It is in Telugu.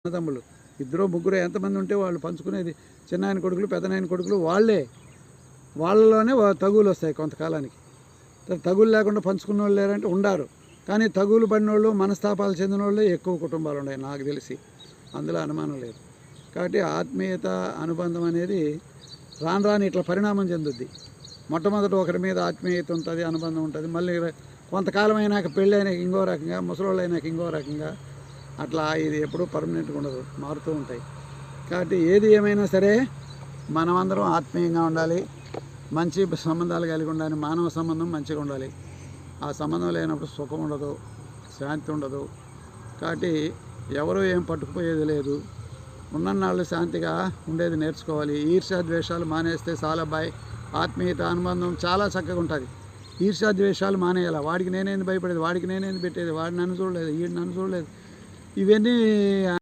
అన్నదమ్ములు ఇద్దరు ముగ్గురు ఎంతమంది ఉంటే వాళ్ళు పంచుకునేది. చిన్నాయన కొడుకులు పెద్దనాయన కొడుకులు వాళ్ళలోనే తగులు వస్తాయి కొంతకాలానికి. తగులు లేకుండా పంచుకున్న వాళ్ళు లేరంటే ఉండారు. కానీ తగులు పడిన వాళ్ళు మనస్తాపాలు చెందిన వాళ్ళే ఎక్కువ కుటుంబాలు ఉన్నాయి నాకు తెలిసి, అందులో అనుమానం లేదు. కాబట్టి ఆత్మీయత అనుబంధం అనేది రాను ఇట్లా పరిణామం చెందుద్ది. మొట్టమొదట ఒకరి మీద ఆత్మీయత ఉంటుంది, అనుబంధం ఉంటుంది. మళ్ళీ కొంతకాలం అయినాక పెళ్ళి అయినాక ఇంకో రకంగా, ముసలోళ్ళు అయినాక ఇంకో రకంగా, అట్లా ఇది ఎప్పుడూ పర్మనెంట్గా ఉండదు, మారుతూ ఉంటాయి. కాబట్టి ఏది ఏమైనా సరే మనమందరం ఆత్మీయంగా ఉండాలి, మంచి సంబంధాలు కలిగి ఉండాలి. మానవ సంబంధం మంచిగా ఉండాలి. ఆ సంబంధం లేనప్పుడు సుఖం ఉండదు, శాంతి ఉండదు. కాబట్టి ఎవరు ఏం పట్టుకుపోయేది లేదు. ఉన్నన్నాళ్ళు శాంతిగా ఉండేది నేర్చుకోవాలి. ఈర్ష్యాద్వేషాలు మానేస్తే చాలబ్బాయి, ఆత్మీయత అనుబంధం చాలా చక్కగా ఉంటుంది. ఈర్ష్యాద్వేషాలు మానేయాలి. వాడికి నేనేంది భయపడేది, వాడికి నేనేంది పెట్టేది, వాడు నన్ను చూడలేదు, వీడు నన్ను చూడలేదు, ఇవన్నీ